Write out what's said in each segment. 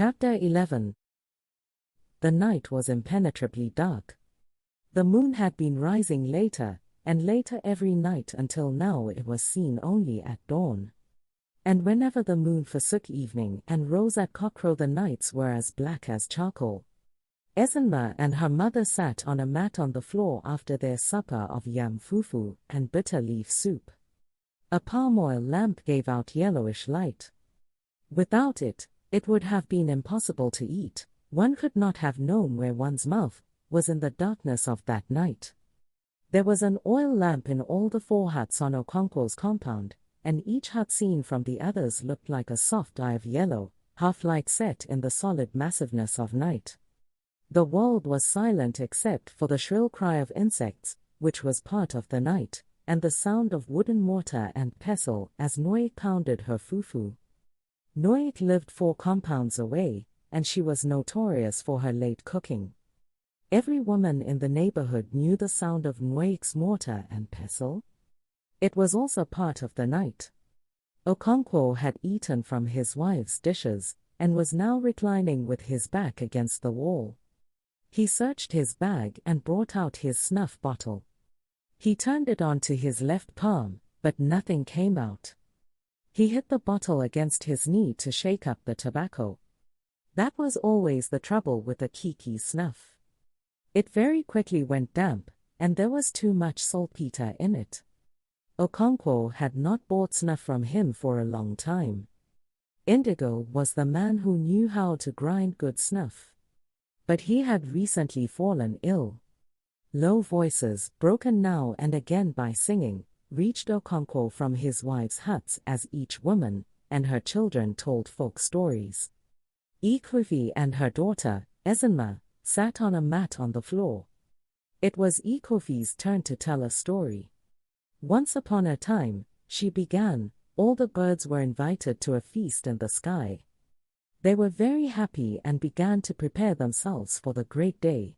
Chapter 11. The night was impenetrably dark. The moon had been rising later and later every night until now it was seen only at dawn. And whenever the moon forsook evening and rose at cockcrow, the nights were as black as charcoal. Ezinma and her mother sat on a mat on the floor after their supper of yam fufu and bitter leaf soup. A palm oil lamp gave out yellowish light. Without it, it would have been impossible to eat. One could not have known where one's mouth was in the darkness of that night. There was an oil lamp in all the 4 huts on Okonkwo's compound, and each hut seen from the others looked like a soft eye of yellow, half-light set in the solid massiveness of night. The world was silent except for the shrill cry of insects, which was part of the night, and the sound of wooden mortar and pestle as Noik pounded her fufu. Noik lived 4 compounds away, and she was notorious for her late cooking. Every woman in the neighborhood knew the sound of Noik's mortar and pestle. It was also part of the night. Okonkwo had eaten from his wife's dishes, and was now reclining with his back against the wall. He searched his bag and brought out his snuff bottle. He turned it onto his left palm, but nothing came out. He hit the bottle against his knee to shake up the tobacco. That was always the trouble with the Kiki snuff. It very quickly went damp, and there was too much saltpeter in it. Okonkwo had not bought snuff from him for a long time. Indigo was the man who knew how to grind good snuff. But he had recently fallen ill. Low voices, broken now and again by singing, reached Okonkwo from his wife's huts as each woman and her children told folk stories. Ikufi and her daughter, Ezinma, sat on a mat on the floor. It was Ikufi's turn to tell a story. Once upon a time, she began, all the birds were invited to a feast in the sky. They were very happy and began to prepare themselves for the great day.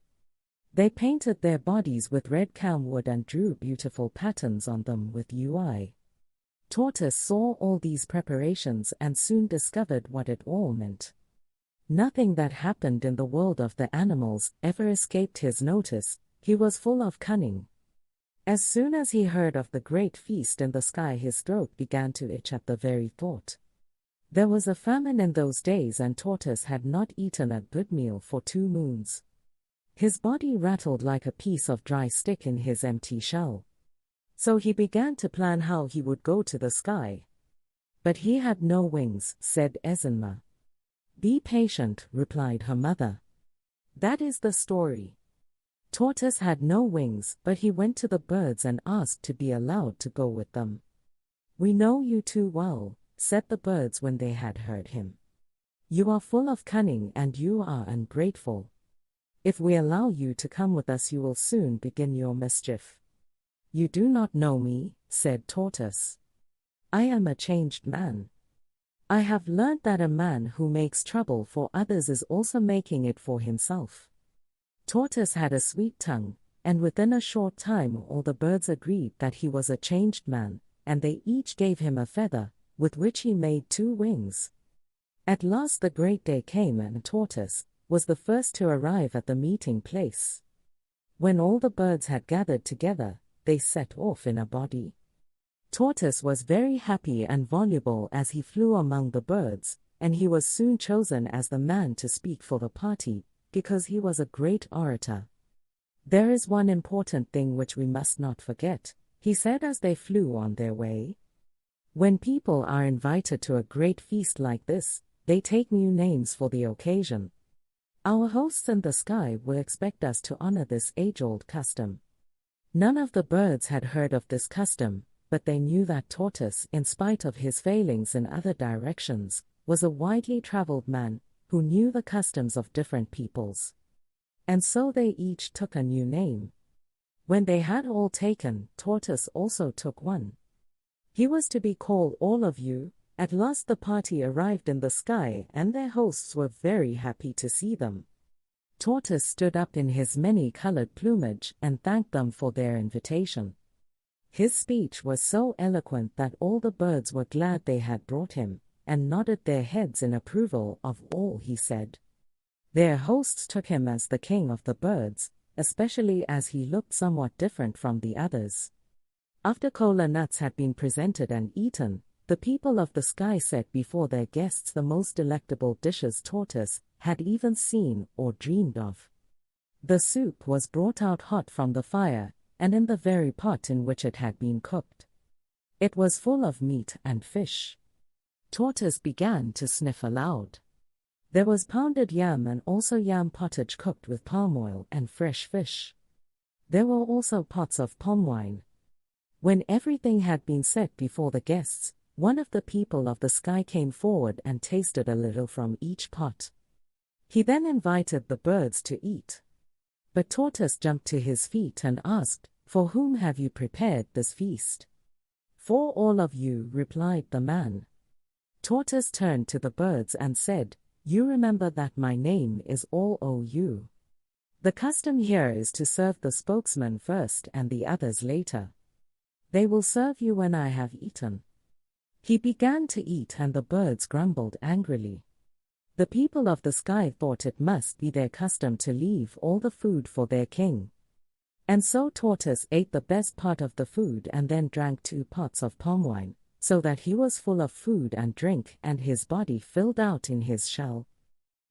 They painted their bodies with red camwood and drew beautiful patterns on them with UI. Tortoise saw all these preparations and soon discovered what it all meant. Nothing that happened in the world of the animals ever escaped his notice. He was full of cunning. As soon as he heard of the great feast in the sky, his throat began to itch at the very thought. There was a famine in those days and Tortoise had not eaten a good meal for 2 moons. His body rattled like a piece of dry stick in his empty shell. So he began to plan how he would go to the sky. But he had no wings, said Ezinma. Be patient, replied her mother. That is the story. Tortoise had no wings, but he went to the birds and asked to be allowed to go with them. We know you too well, said the birds when they had heard him. You are full of cunning and you are ungrateful. If we allow you to come with us, you will soon begin your mischief. You do not know me, said Tortoise. I am a changed man. I have learned that a man who makes trouble for others is also making it for himself. Tortoise had a sweet tongue, and within a short time all the birds agreed that he was a changed man, and they each gave him a feather, with which he made 2 wings. At last the great day came and Tortoise was the first to arrive at the meeting place. When all the birds had gathered together, they set off in a body. Tortoise was very happy and voluble as he flew among the birds, and he was soon chosen as the man to speak for the party, because he was a great orator. There is one important thing which we must not forget, he said as they flew on their way. When people are invited to a great feast like this, they take new names for the occasion. Our hosts in the sky will expect us to honor this age-old custom. None of the birds had heard of this custom, but they knew that Tortoise, in spite of his failings in other directions, was a widely traveled man who knew the customs of different peoples. And so they each took a new name. When they had all taken, Tortoise also took one. He was to be called All of You. At last the party arrived in the sky and their hosts were very happy to see them. Tortoise stood up in his many-colored plumage and thanked them for their invitation. His speech was so eloquent that all the birds were glad they had brought him, and nodded their heads in approval of all he said. Their hosts took him as the king of the birds, especially as he looked somewhat different from the others. After kola nuts had been presented and eaten, the people of the sky set before their guests the most delectable dishes Tortoise had even seen or dreamed of. The soup was brought out hot from the fire, and in the very pot in which it had been cooked. It was full of meat and fish. Tortoise began to sniff aloud. There was pounded yam and also yam pottage cooked with palm oil and fresh fish. There were also pots of palm wine. When everything had been set before the guests, one of the people of the sky came forward and tasted a little from each pot. He then invited the birds to eat. But Tortoise jumped to his feet and asked, "For whom have you prepared this feast?" "For all of you," replied the man. Tortoise turned to the birds and said, "You remember that my name is All O You. The custom here is to serve the spokesman first and the others later. They will serve you when I have eaten." He began to eat and the birds grumbled angrily. The people of the sky thought it must be their custom to leave all the food for their king. And so Tortoise ate the best part of the food and then drank 2 pots of palm wine, so that he was full of food and drink and his body filled out in his shell.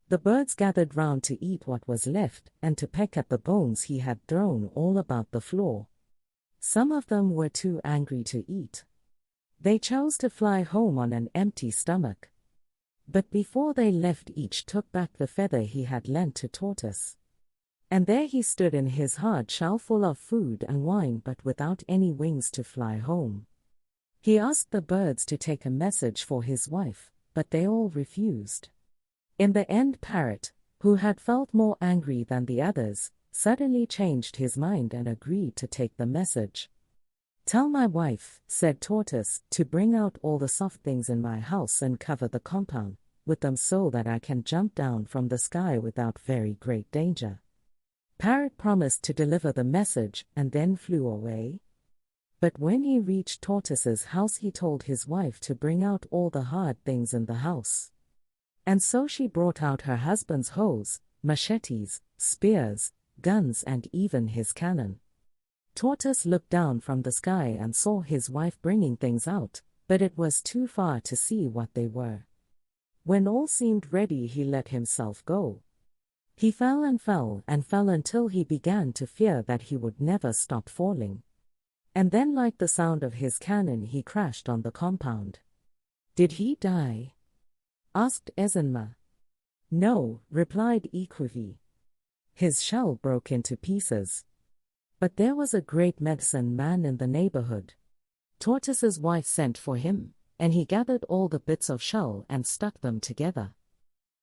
The birds gathered round to eat what was left and to peck at the bones he had thrown all about the floor. Some of them were too angry to eat. They chose to fly home on an empty stomach. But before they left, each took back the feather he had lent to Tortoise. And there he stood in his hard shell full of food and wine but without any wings to fly home. He asked the birds to take a message for his wife, but they all refused. In the end, Parrot, who had felt more angry than the others, suddenly changed his mind and agreed to take the message. "Tell my wife," said Tortoise, "to bring out all the soft things in my house and cover the compound with them so that I can jump down from the sky without very great danger." Parrot promised to deliver the message and then flew away. But when he reached Tortoise's house, he told his wife to bring out all the hard things in the house. And so she brought out her husband's hoes, machetes, spears, guns and even his cannon. Tortoise looked down from the sky and saw his wife bringing things out, but it was too far to see what they were. When all seemed ready, he let himself go. He fell and fell and fell until he began to fear that he would never stop falling. And then, like the sound of his cannon, he crashed on the compound. "Did he die?" asked Ezenma. "No," replied Ikwivi. "His shell broke into pieces. But there was a great medicine man in the neighborhood. Tortoise's wife sent for him, and he gathered all the bits of shell and stuck them together.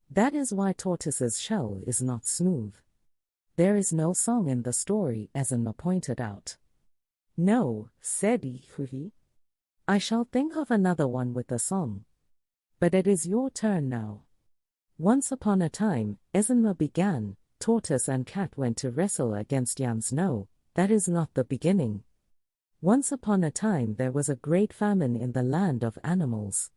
That is why Tortoise's shell is not smooth. There is no song in the story, Ezenma pointed out. "No," said Ikwivi. "I shall think of another one with a song. But it is your turn now." "Once upon a time," Ezenma began, "Tortoise and Cat went to wrestle against Yams. No, that is not the beginning. Once upon a time there was a great famine in the land of animals.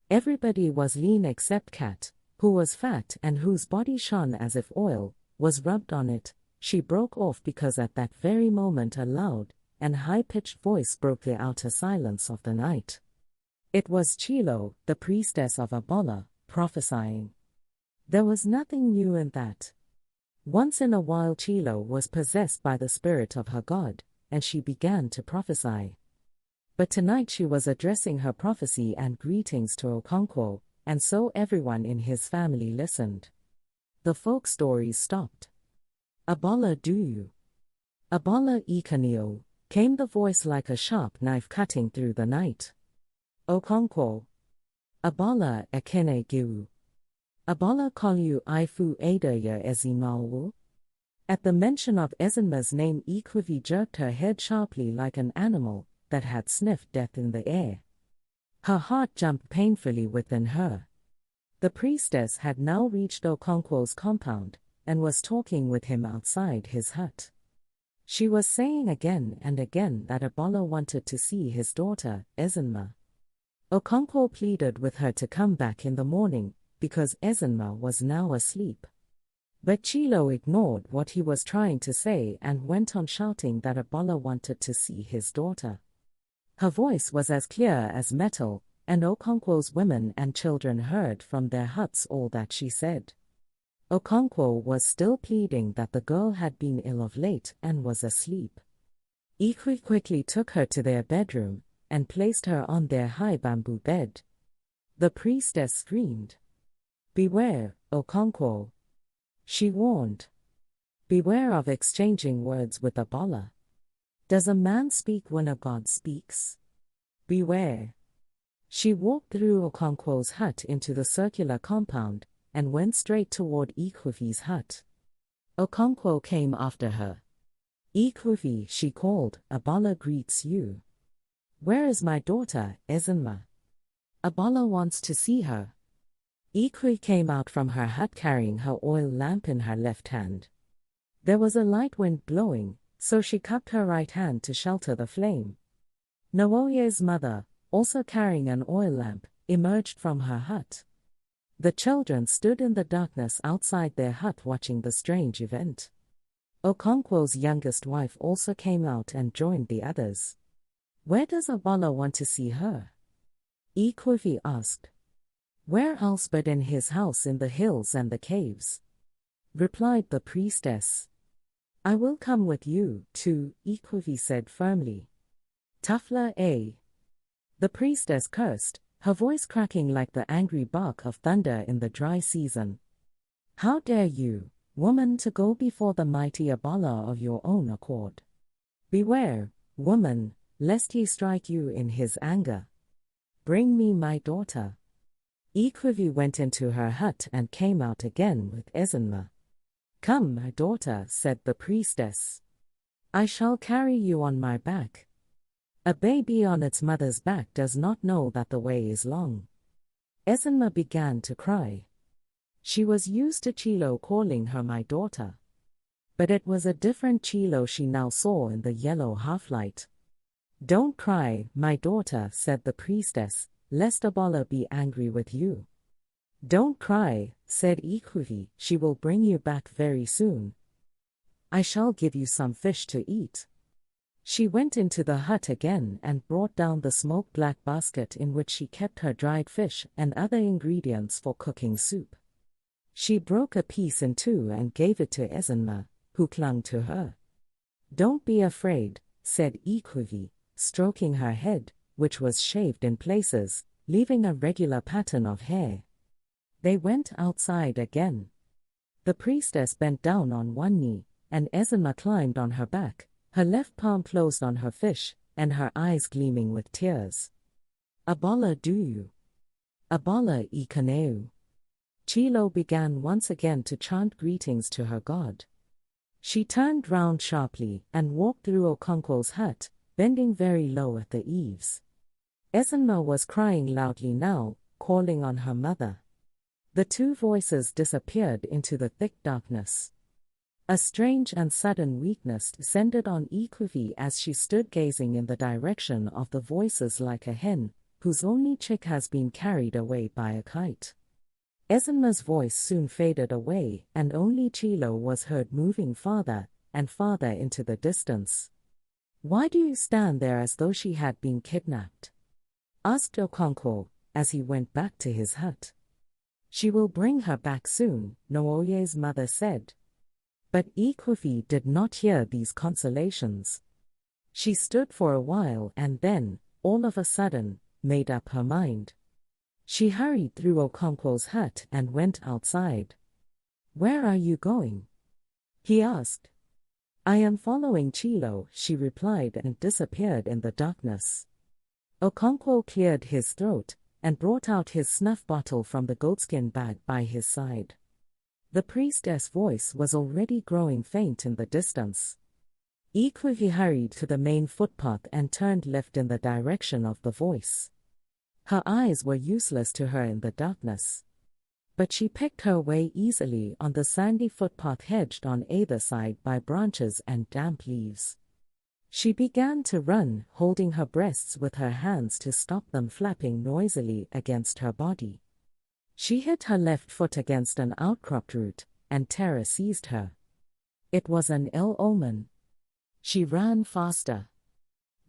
Everybody was lean except Cat, who was fat and whose body shone as if oil was rubbed on it. She broke off because at that very moment a loud and high-pitched voice broke the outer silence of the night. It was Chilo, the priestess of Abola, prophesying. There was nothing new in that. Once in a while Chilo was possessed by the spirit of her god, and she began to prophesy. But tonight she was addressing her prophecy and greetings to Okonkwo, and so everyone in his family listened. The folk stories stopped. "Abola do you? Abola ikanio," came the voice like a sharp knife cutting through the night. "Okonkwo. Abola ekene giu. Abola kolyu ifu adaya ezimawu." At the mention of Ezenma's name, Ikwivi jerked her head sharply like an animal that had sniffed death in the air. Her heart jumped painfully within her. The priestess had now reached Okonkwo's compound and was talking with him outside his hut. She was saying again and again that Abola wanted to see his daughter, Ezenma. Okonkwo pleaded with her to come back in the morning, because Ezinma was now asleep. But Chilo ignored what he was trying to say and went on shouting that Ebola wanted to see his daughter. Her voice was as clear as metal, and Okonkwo's women and children heard from their huts all that she said. Okonkwo was still pleading that the girl had been ill of late and was asleep. Ikwe quickly took her to their bedroom and placed her on their high bamboo bed. The priestess screamed, "Beware, Okonkwo," she warned. "Beware of exchanging words with Ebola. Does a man speak when a god speaks? Beware." She walked through Okonkwo's hut into the circular compound and went straight toward Ikwefi's hut. Okonkwo came after her. "Ikwefi," she called, "Ebola greets you." "Where is my daughter, Ezinma? Ebola wants to see her." Ikwe came out from her hut carrying her oil lamp in her left hand. There was a light wind blowing, so she cupped her right hand to shelter the flame. Nwoye's mother, also carrying an oil lamp, emerged from her hut. The children stood in the darkness outside their hut watching the strange event. Okonkwo's youngest wife also came out and joined the others. "Where does Ebola want to see her?" Ikwefi asked. "Where else but in his house in the hills and the caves?" replied the priestess. "I will come with you, too," Ikwefi said firmly. "Tafla A." The priestess cursed, her voice cracking like the angry bark of thunder in the dry season. "How dare you, woman, to go before the mighty Ebola of your own accord? Beware, woman, lest he strike you in his anger. Bring me my daughter." Ikwefi went into her hut and came out again with Ezinma. "Come, my daughter," said the priestess. "I shall carry you on my back. A baby on its mother's back does not know that the way is long." Ezinma began to cry. She was used to Chilo calling her my daughter. But it was a different Chilo she now saw in the yellow half-light. "Don't cry, my daughter," said the priestess, "lest Ebola be angry with you." "Don't cry," said Ikwefi, "she will bring you back very soon. I shall give you some fish to eat." She went into the hut again and brought down the smoke-black basket in which she kept her dried fish and other ingredients for cooking soup. She broke a piece in two and gave it to Ezinma, who clung to her. "Don't be afraid," said Ikwefi, stroking her head, which was shaved in places, leaving a regular pattern of hair. They went outside again. The priestess bent down on one knee, and Ezinma climbed on her back, her left palm closed on her fish, and her eyes gleaming with tears. "Ebola do you? Ebola ikaneu." Chilo began once again to chant greetings to her god. She turned round sharply and walked through Okonkwo's hut, bending very low at the eaves. Ezinma was crying loudly now, calling on her mother. The two voices disappeared into the thick darkness. A strange and sudden weakness descended on Ikwefi as she stood gazing in the direction of the voices like a hen, whose only chick has been carried away by a kite. Ezinma's voice soon faded away, and only Chilo was heard moving farther and farther into the distance. "Why do you stand there as though she had been kidnapped?" asked Okonkwo, as he went back to his hut. "She will bring her back soon," Nwoye's mother said. But Ikwefi did not hear these consolations. She stood for a while and then, all of a sudden, made up her mind. She hurried through Okonkwo's hut and went outside. "Where are you going?" he asked. "I am following Chilo," she replied, and disappeared in the darkness. Okonkwo cleared his throat and brought out his snuff bottle from the goatskin bag by his side. The priestess' voice was already growing faint in the distance. Ikwefi hurried to the main footpath and turned left in the direction of the voice. Her eyes were useless to her in the darkness. But she picked her way easily on the sandy footpath hedged on either side by branches and damp leaves. She began to run, holding her breasts with her hands to stop them flapping noisily against her body. She hit her left foot against an outcropped root, and terror seized her. It was an ill omen. She ran faster.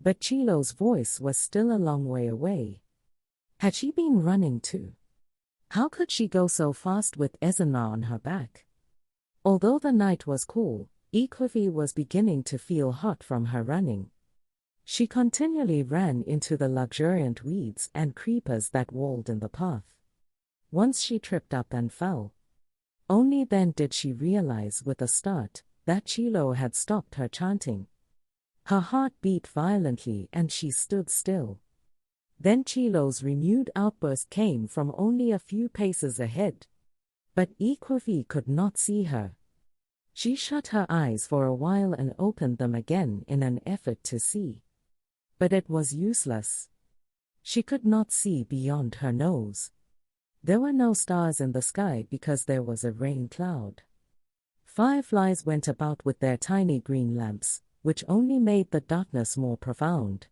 But Chilo's voice was still a long way away. Had she been running too? How could she go so fast with Ezenma on her back? Although the night was cool, Ikwefi was beginning to feel hot from her running. She continually ran into the luxuriant weeds and creepers that walled in the path. Once she tripped up and fell. Only then did she realize with a start that Chilo had stopped her chanting. Her heart beat violently and she stood still. Then Chilo's renewed outburst came from only a few paces ahead. But Ikwefi could not see her. She shut her eyes for a while and opened them again in an effort to see. But it was useless. She could not see beyond her nose. There were no stars in the sky because there was a rain cloud. Fireflies went about with their tiny green lamps, which only made the darkness more profound.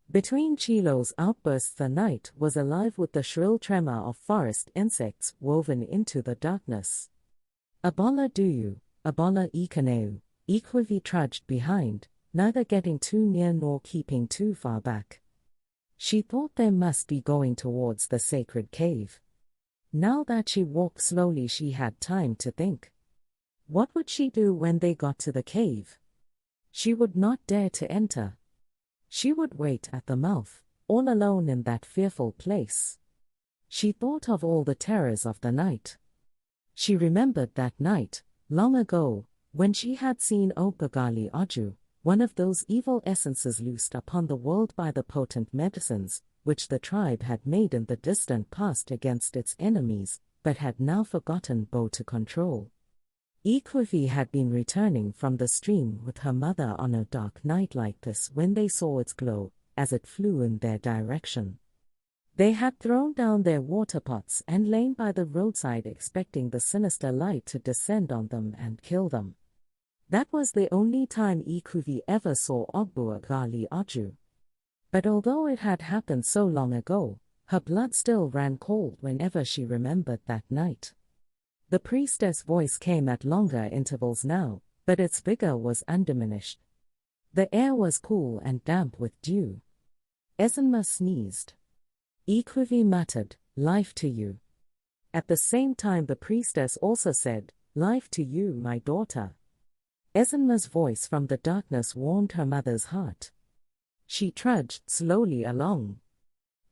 Between Chilo's outbursts the night was alive with the shrill tremor of forest insects woven into the darkness. Abola Duyu, Abola Ikaneu, Ikwefi trudged behind, neither getting too near nor keeping too far back. She thought they must be going towards the sacred cave. Now that she walked slowly she had time to think. What would she do when they got to the cave? She would not dare to enter. She would wait at the mouth, all alone in that fearful place. She thought of all the terrors of the night. She remembered that night, long ago, when she had seen Ogagali Oju, one of those evil essences loosed upon the world by the potent medicines, which the tribe had made in the distant past against its enemies, but had now forgotten Bo to control. Ikwefi had been returning from the stream with her mother on a dark night like this when they saw its glow, as it flew in their direction. They had thrown down their water pots and lain by the roadside expecting the sinister light to descend on them and kill them. That was the only time Ikwefi ever saw Ogagali Oju. But although it had happened so long ago, her blood still ran cold whenever she remembered that night. The priestess' voice came at longer intervals now, but its vigor was undiminished. The air was cool and damp with dew. Ezenma sneezed. Ikwefi muttered, "Life to you." At the same time the priestess also said, "Life to you, my daughter." Ezenma's voice from the darkness warmed her mother's heart. She trudged slowly along.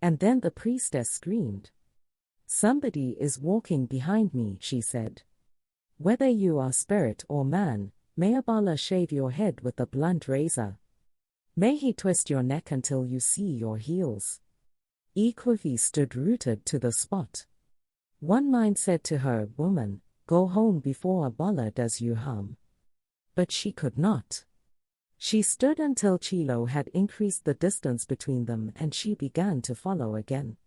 And then the priestess screamed. "Somebody is walking behind me," she said. "Whether you are spirit or man, may Abala shave your head with a blunt razor. May he twist your neck until you see your heels." Ikwefi stood rooted to the spot. One mind said to her, "Woman, go home before Abala does you harm." But she could not. She stood until Chilo had increased the distance between them and she began to follow again.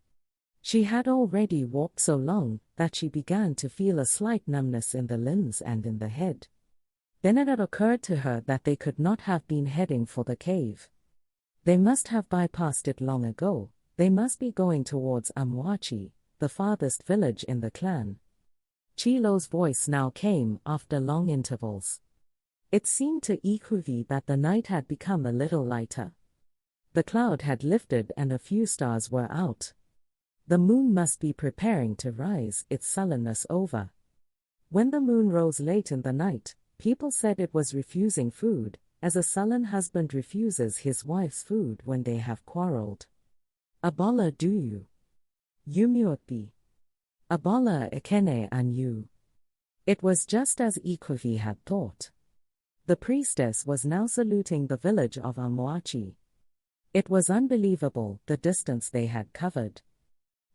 She had already walked so long that she began to feel a slight numbness in the limbs and in the head. Then it had occurred to her that they could not have been heading for the cave. They must have bypassed it long ago. They must be going towards Amwachi, the farthest village in the clan. Chilo's voice now came after long intervals. It seemed to Ikwefi that the night had become a little lighter. The cloud had lifted and a few stars were out. The moon must be preparing to rise, its sullenness over. When the moon rose late in the night, people said it was refusing food, as a sullen husband refuses his wife's food when they have quarreled. Abala Duyu. Yumuotbi. Abala Ekene Anyu. It was just as Ikwefi had thought. The priestess was now saluting the village of Amwachi. It was unbelievable, the distance they had covered.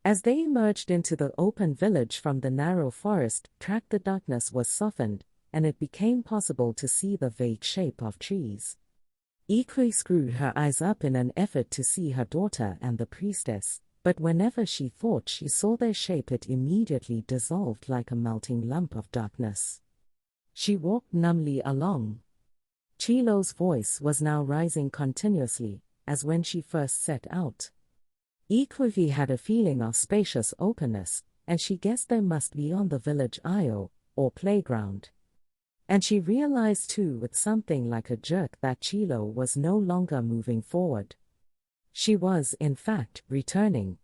As they emerged into the open village from the narrow forest track, the darkness was softened, and it became possible to see the vague shape of trees. Ikwefi screwed her eyes up in an effort to see her daughter and the priestess, but whenever she thought she saw their shape it immediately dissolved like a melting lump of darkness. She walked numbly along. Chilo's voice was now rising continuously, as when she first set out. Ikwivi had a feeling of spacious openness, and she guessed they must be on the village aisle, or playground. And she realized too with something like a jerk that Chilo was no longer moving forward. She was, in fact, returning.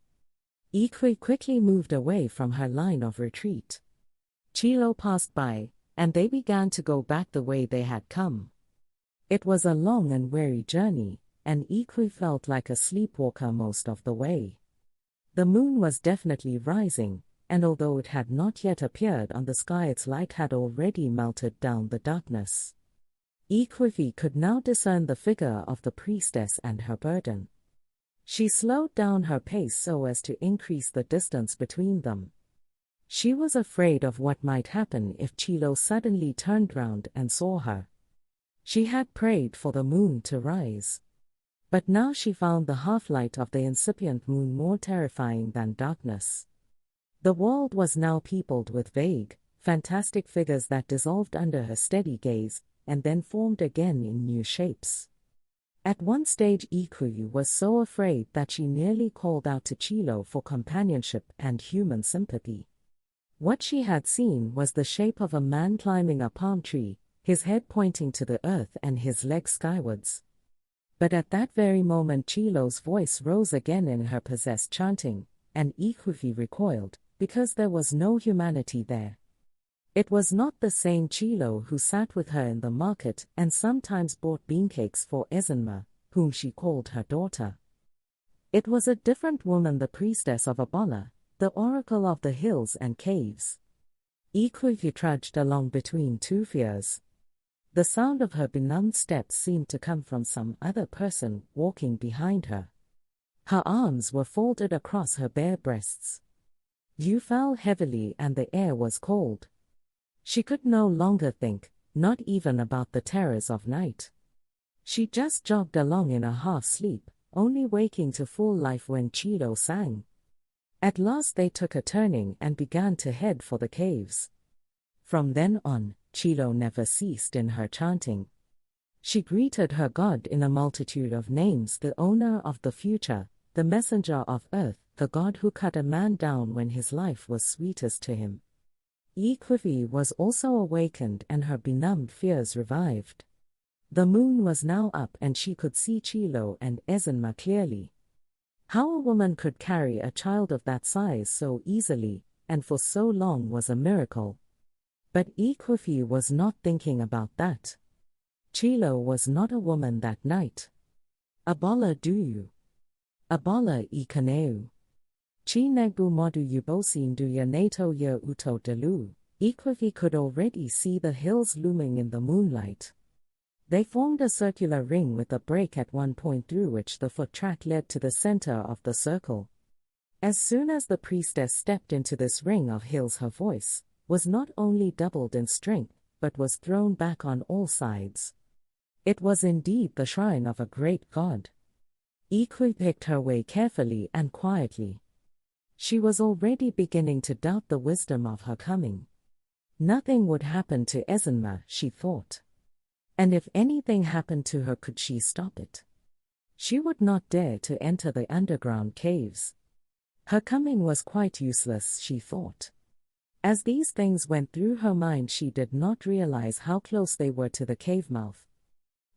Ikwi quickly moved away from her line of retreat. Chilo passed by, and they began to go back the way they had come. It was a long and weary journey, and Ikwi felt like a sleepwalker most of the way. The moon was definitely rising, and although it had not yet appeared on the sky, its light had already melted down the darkness. Ikwivi could now discern the figure of the priestess and her burden. She slowed down her pace so as to increase the distance between them. She was afraid of what might happen if Chilo suddenly turned round and saw her. She had prayed for the moon to rise. But now she found the half-light of the incipient moon more terrifying than darkness. The world was now peopled with vague, fantastic figures that dissolved under her steady gaze, and then formed again in new shapes. At one stage Ikwi was so afraid that she nearly called out to Chilo for companionship and human sympathy. What she had seen was the shape of a man climbing a palm tree, his head pointing to the earth and his legs skywards. But at that very moment Chilo's voice rose again in her possessed chanting, and Ikwi recoiled, because there was no humanity there. It was not the same Chilo who sat with her in the market and sometimes bought beancakes for Ezinma, whom she called her daughter. It was a different woman, the priestess of Abola, the oracle of the hills and caves. Ikwivi trudged along between two fears. The sound of her benumbed steps seemed to come from some other person walking behind her. Her arms were folded across her bare breasts. Dew fell heavily and the air was cold. She could no longer think, not even about the terrors of night. She just jogged along in a half-sleep, only waking to full life when Chilo sang. At last they took a turning and began to head for the caves. From then on, Chilo never ceased in her chanting. She greeted her God in a multitude of names: the owner of the future, the messenger of earth, the God who cut a man down when his life was sweetest to him. Ikwivi was also awakened and her benumbed fears revived. The moon was now up and she could see Chilo and Ezinma clearly. How a woman could carry a child of that size so easily, and for so long, was a miracle. But Ikwivi was not thinking about that. Chilo was not a woman that night. Abola duyu. Abola ikaneu. Chi negbu modu yubosin du ya nato ya uto delu. Ikwivi could already see the hills looming in the moonlight. They formed a circular ring with a break at one point through which the foot track led to the center of the circle. As soon as the priestess stepped into this ring of hills, her voice was not only doubled in strength, but was thrown back on all sides. It was indeed the shrine of a great god. Ikwi picked her way carefully and quietly. She was already beginning to doubt the wisdom of her coming. Nothing would happen to Ezinma, she thought. And if anything happened to her, could she stop it? She would not dare to enter the underground caves. Her coming was quite useless, she thought. As these things went through her mind, she did not realize how close they were to the cave mouth.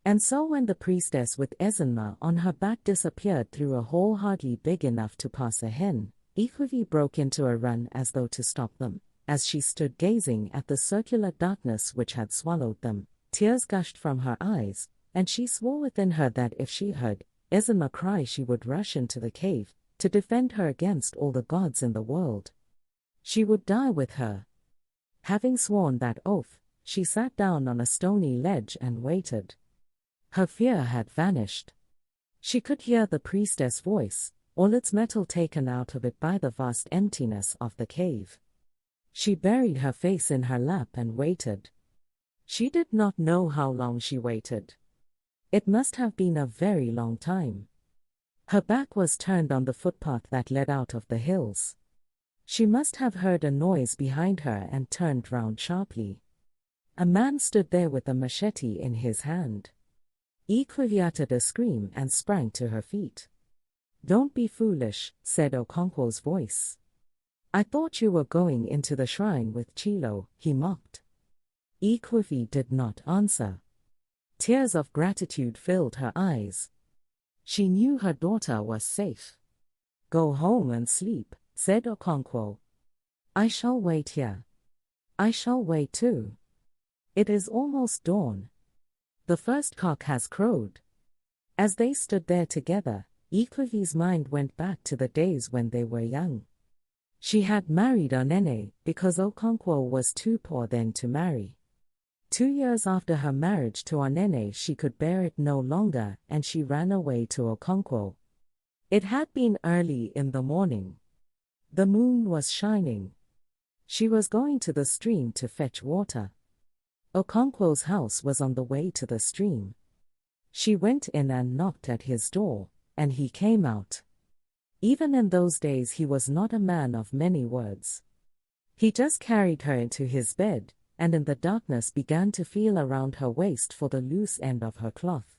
And so when the priestess with Ezinma on her back disappeared through a hole hardly big enough to pass a hen, Ikwivi broke into a run as though to stop them. As she stood gazing at the circular darkness which had swallowed them, tears gushed from her eyes, and she swore within her that if she heard Ezinma cry, she would rush into the cave, to defend her against all the gods in the world. She would die with her. Having sworn that oath, she sat down on a stony ledge and waited. Her fear had vanished. She could hear the priestess' voice, all its metal taken out of it by the vast emptiness of the cave. She buried her face in her lap and waited. She did not know how long she waited. It must have been a very long time. Her back was turned on the footpath that led out of the hills. She must have heard a noise behind her and turned round sharply. A man stood there with a machete in his hand. Ikwefi uttered a scream and sprang to her feet. "Don't be foolish," said Okonkwo's voice. "I thought you were going into the shrine with Chilo," he mocked. Ikwefi did not answer. Tears of gratitude filled her eyes. She knew her daughter was safe. "Go home and sleep," said Okonkwo. "I shall wait here." "I shall wait too. It is almost dawn. The first cock has crowed." As they stood there together, Ikwefi's mind went back to the days when they were young. She had married Onene because Okonkwo was too poor then to marry. 2 years after her marriage to Onene, she could bear it no longer and she ran away to Okonkwo. It had been early in the morning. The moon was shining. She was going to the stream to fetch water. Okonkwo's house was on the way to the stream. She went in and knocked at his door, and he came out. Even in those days he was not a man of many words. He just carried her into his bed, and in the darkness began to feel around her waist for the loose end of her cloth.